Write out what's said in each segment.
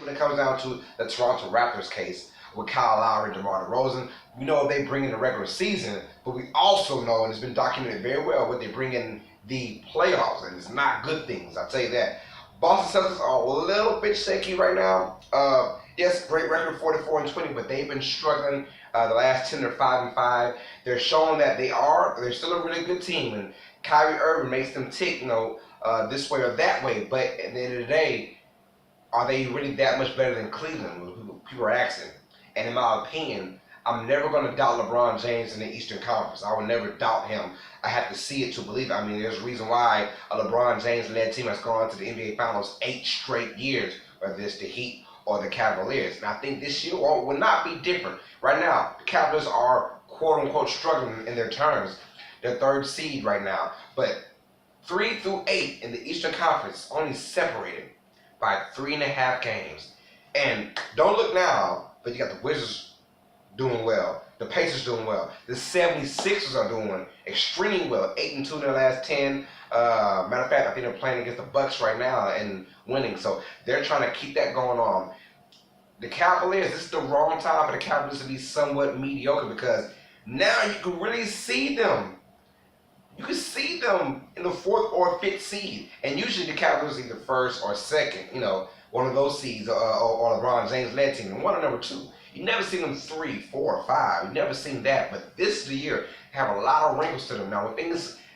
When it comes down to the Toronto Raptors case with Kyle Lowry and DeMar DeRozan, we know they bring in the regular season, but we also know, and it's been documented very well, what they bring in the playoffs, and it's not good things, I'll tell you that. Boston Celtics are a little bit shaky right now. Yes, great record, 44-20, but they've been struggling the last 10. They're 5-5. They're showing that they're still a really good team, and Kyrie Irving makes them tick, this way or that way. But at the end of the day, are they really that much better than Cleveland? People are asking. And in my opinion, I'm never going to doubt LeBron James in the Eastern Conference. I will never doubt him. I have to see it to believe it. I mean, there's a reason why a LeBron James-led team has gone to the NBA Finals 8 straight years, whether it's the Heat or the Cavaliers. And I think this year will not be different. Right now, the Cavaliers are quote-unquote struggling in their terms. They're third seed right now. But 3 through 8 in the Eastern Conference only separated by 3.5 games. And don't look now, but you got the Wizards doing well. The Pacers doing well. The 76ers are doing extremely well. 8-2 in their last 10. Matter of fact, I think they're playing against the Bucks right now and winning. So they're trying to keep that going on. The Cavaliers, this is the wrong time for the Cavaliers to be somewhat mediocre, because now you can really see them. You can see them in the 4th or 5th seed. And usually the Cavaliers are either 1st or 2nd, one of those seeds, or LeBron James led team, and one or number 2. You never see them 3, 4, 5. You never seen that. But this is the year have a lot of wrinkles to them. Now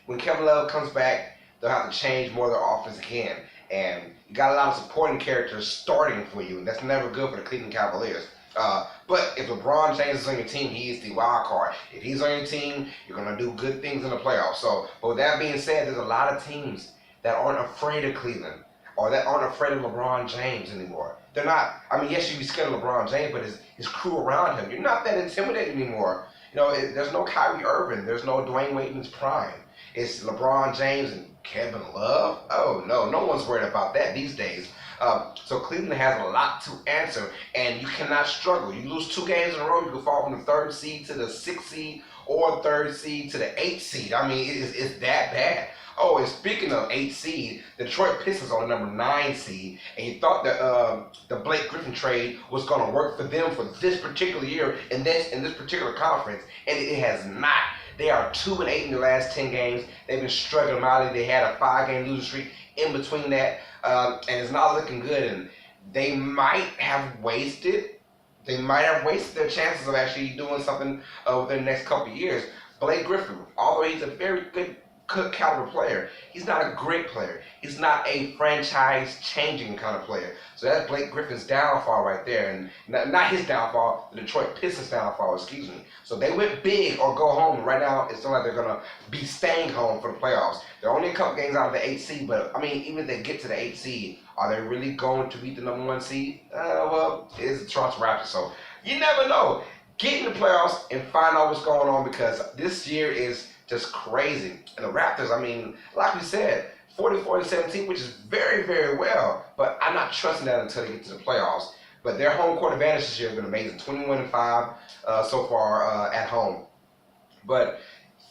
when Kevin Love comes back, they'll have to change more of their offense again. And you got a lot of supporting characters starting for you, and that's never good for the Cleveland Cavaliers. But if LeBron James is on your team, he is the wild card. If he's on your team, you're going to do good things in the playoffs. So, but with that being said, there's a lot of teams that aren't afraid of Cleveland, or that aren't afraid of LeBron James anymore. They're not. I mean, yes, you'd be scared of LeBron James, but his crew around him, you're not that intimidated anymore. There's no Kyrie Irving. There's no Dwayne Wade in his prime. It's LeBron James and Kevin Love. Oh, no one's worried about that these days. So Cleveland has a lot to answer, and you cannot struggle. You lose 2 games in a row, you can fall from the 3rd seed to the 6th seed, or 3rd seed to the 8th seed. I mean, it's that bad. Oh, and speaking of 8th seed, the Detroit Pistons are the number 9 seed, and you thought that the Blake Griffin trade was going to work for them for this particular year in this particular conference, and it has not. They are 2-8 in the last 10 games. They've been struggling mightily. They had a 5-game losing streak in between that, and it's not looking good. And they might have wasted their chances of actually doing something within the next couple of years. Blake Griffin, although he's a very good caliber player, he's not a great player. He's not a franchise-changing kind of player. So that's Blake Griffin's downfall right there, and not his downfall, the Detroit Pistons' downfall, excuse me. So they went big or go home. Right now, it's not like they're going to be staying home for the playoffs. They're only a couple games out of the 8th seed, but, I mean, even if they get to the 8th seed, are they really going to beat the number 1 seed? Well, it's the Toronto Raptors, so you never know. Get in the playoffs and find out what's going on, because this year is just crazy. And the Raptors, I mean, like we said, 44-17, which is very, very well, but I'm not trusting that until they get to the playoffs. But their home court advantage this year has been amazing, 21-5 so far at home. But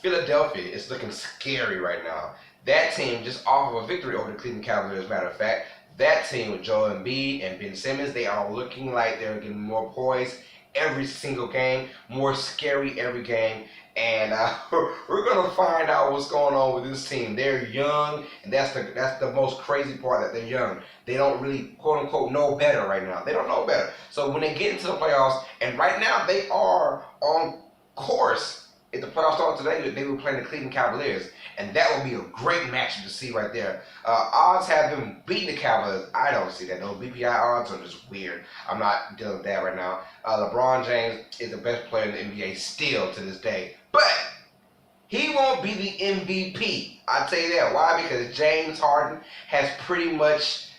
Philadelphia is looking scary right now. That team, just off of a victory over the Cleveland Cavaliers, as a matter of fact, that team with Joel Embiid and Ben Simmons, they are looking like they're getting more poised every single game, more scary every game. And we're going to find out what's going on with this team. They're young, and that's the most crazy part, that they're young. They don't really, quote-unquote, know better right now. They don't know better. So when they get into the playoffs, and right now they are on course. If the playoffs start today, they will play the Cleveland Cavaliers, and that will be a great matchup to see right there. Odds have them beating the Cavaliers. I don't see that. Those BPI odds are just weird. I'm not dealing with that right now. LeBron James is the best player in the NBA still to this day, but he won't be the MVP. I'll tell you that. Why? Because James Harden has pretty much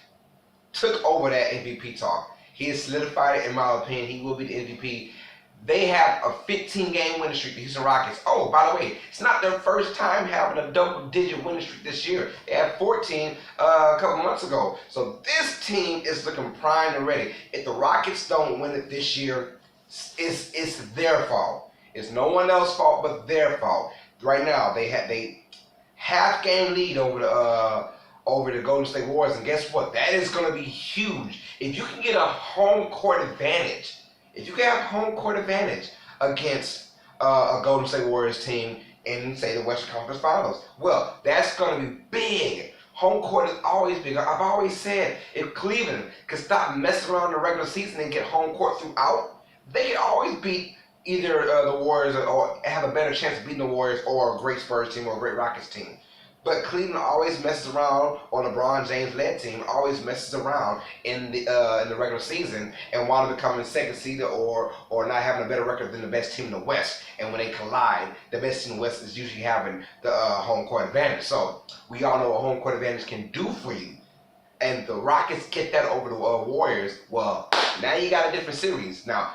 took over that MVP talk. He has solidified it, in my opinion. He will be the MVP. They have a 15-game winning streak, the Houston Rockets. Oh, by the way, it's not their first time having a double-digit winning streak this year. They had 14 a couple months ago. So this team is looking primed and ready. If the Rockets don't win it this year, it's their fault. It's no one else's fault but their fault. Right now, they half-game lead over over the Golden State Warriors, and guess what? That is going to be huge. If you can get a home court advantage, if you can have home court advantage against a Golden State Warriors team in, say, the Western Conference Finals, well, that's going to be big. Home court is always big. I've always said if Cleveland could stop messing around in the regular season and get home court throughout, they can always beat either the Warriors or have a better chance of beating the Warriors or a great Spurs team or a great Rockets team. But Cleveland always messes around on LeBron James-led team, always messes around in the regular season and wind up becoming second seeded or not having a better record than the best team in the West. And when they collide, the best team in the West is usually having the home court advantage. So we all know what home court advantage can do for you. And the Rockets get that over the Warriors. Well, now you got a different series. Now,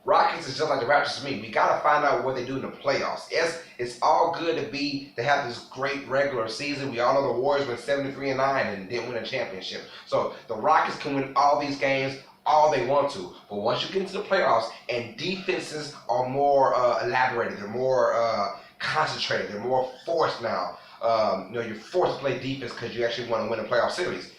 Rockets is just like the Raptors to me. We got to find out what they do in the playoffs. Yes, it's all good to have this great regular season. We all know the Warriors went 73-9 and didn't win a championship. So the Rockets can win all these games all they want to. But once you get into the playoffs and defenses are more elaborated, they're more concentrated, they're more forced now. You're forced to play defense because you actually want to win a playoff series.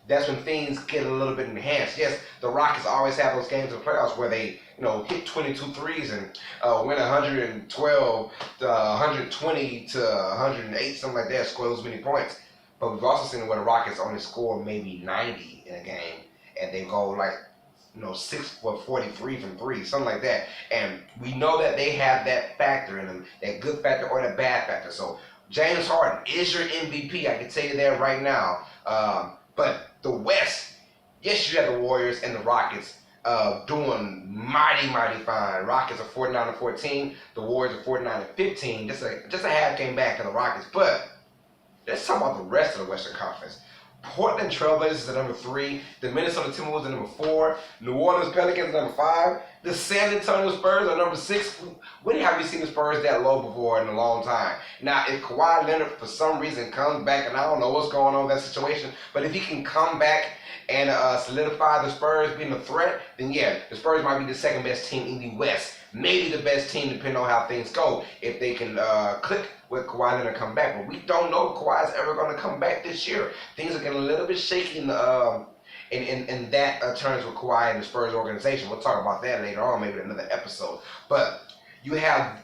That's when things get a little bit enhanced. Yes, the Rockets always have those games in the playoffs where they, hit 22 threes and win 112 to 120 to 108, something like that, score those many points. But we've also seen where the Rockets only score maybe 90 in a game, and they go 6 for 43 from three, something like that. And we know that they have that factor in them, that good factor or that bad factor. So James Harden is your MVP. I can tell you that right now. But the West, yes, you have the Warriors and the Rockets doing mighty fine. Rockets are 49-14. The Warriors are 49-15. Just a half game back of the Rockets. But let's talk about the rest of the Western Conference. Portland Trailblazers at number 3. The Minnesota Timberwolves at number 4. New Orleans Pelicans at number 5. The San Antonio Spurs are number 6. When have you seen the Spurs that low before in a long time? Now, if Kawhi Leonard for some reason comes back, and I don't know what's going on in that situation, but if he can come back and solidify the Spurs being a threat, then yeah, the Spurs might be the second best team in the West. Maybe the best team depending on how things go if they can click with Kawhi Leonard come back. But we don't know if Kawhi is ever going to come back this year. Things are getting a little bit shaky in that terms with Kawhi and the Spurs organization. We'll talk about that later on, maybe in another episode. But you have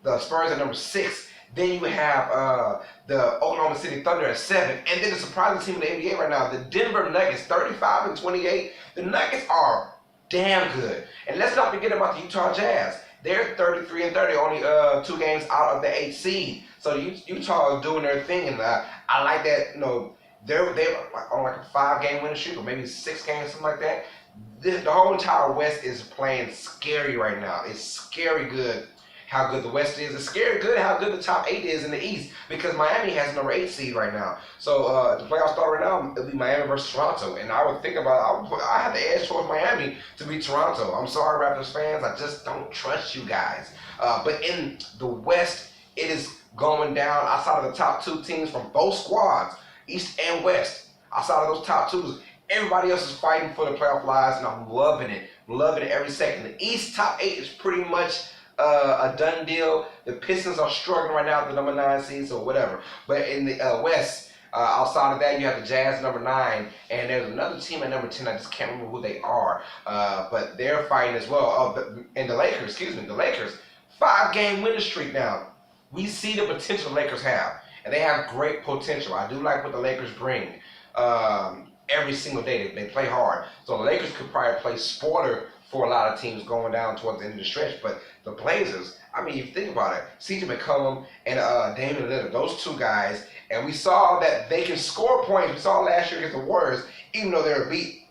the Spurs at number 6. Then you have the Oklahoma City Thunder at 7. And then the surprising team in the NBA right now, the Denver Nuggets, 35-28. The Nuggets are damn good. And let's not forget about the Utah Jazz. They're 33-30, only 2 games out of the 8th seed. So Utah is doing their thing, and I like that. They're on like a 5-game winning streak, or maybe 6 games, something like that. The whole entire West is playing scary right now. It's scary good how good the West is. It's scary good how good the top 8 is in the East, because Miami has number 8 seed right now. So the playoffs start right now, it'll be Miami versus Toronto. And I would think about I have the edge towards Miami to beat Toronto. I'm sorry, Raptors fans. I just don't trust you guys. But in the West, it is going down outside of the top 2 teams from both squads, East and West. Outside of those top 2s, everybody else is fighting for the playoff lives, and I'm loving it. Loving it every second. The East top 8 is pretty much a done deal. The Pistons are struggling right now at the number 9 seed, so whatever. But in the West, outside of that, you have the Jazz number 9, and there's another team at number 10. I just can't remember who they are, but they're fighting as well. And the Lakers, the Lakers, 5-game winning streak now. We see the potential the Lakers have, and they have great potential. I do like what the Lakers bring. Every single day, they play hard. So the Lakers could probably play spoiler for a lot of teams going down towards the end of the stretch. But the Blazers, I mean, if you think about it, C.J. McCollum and Damian Lillard, those 2 guys, and we saw that they can score points. We saw last year against the Warriors, even though they were beat,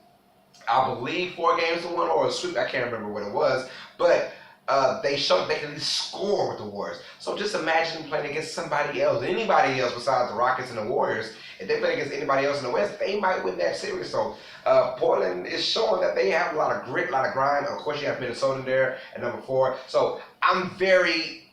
I believe, 4-1 or a sweep. I can't remember what it was. But they showed they can at least score with the Warriors. So just imagine playing against somebody else, anybody else besides the Rockets and the Warriors. If they play against anybody else in the West, they might win that series. So Portland is showing that they have a lot of grit, a lot of grind. Of course, you have Minnesota there at number 4. So I'm very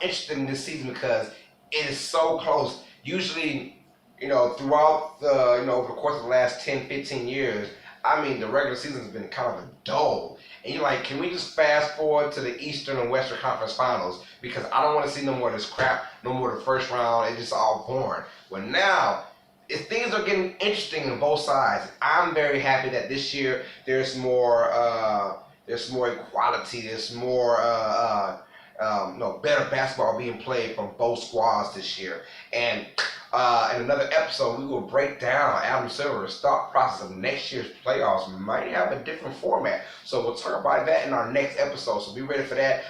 interested in this season because it is so close. Usually, throughout over the course of the last 10, 15 years, I mean, the regular season has been kind of a dull. And you're like, can we just fast forward to the Eastern and Western Conference Finals? Because I don't want to see no more of this crap, no more of the first round. It's just all boring. Well, now, things are getting interesting on both sides. I'm very happy that this year there's more equality. There's more better basketball being played from both squads this year. And in another episode, we will break down Adam Silver's thought process of next year's playoffs. We might have a different format, so we'll talk about that in our next episode. So be ready for that.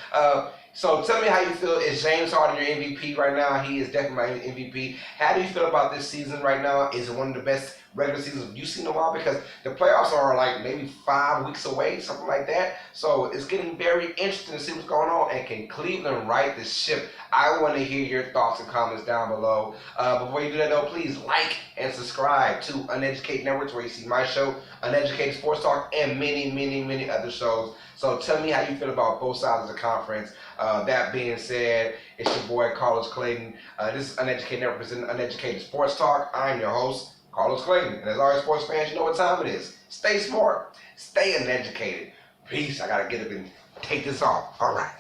So tell me how you feel. Is James Harden your MVP right now? He is definitely my MVP. How do you feel about this season right now? Is it one of the best regular seasons you've seen in a while? Because the playoffs are like maybe 5 weeks away, something like that. So it's getting very interesting to see what's going on. And can Cleveland right this ship? I want to hear your thoughts and comments down below. Before you do that, though, please like and subscribe to Uneducated Networks, where you see my show, Uneducated Sports Talk, and many, many, many other shows. So tell me how you feel about both sides of the conference. That being said, it's your boy Carlos Clayton. This is Uneducated Network presenting Uneducated Sports Talk. I'm your host, Carlos Clayton. And as always, sports fans, you know what time it is. Stay smart. Stay uneducated. Peace. I got to get up and take this off. All right.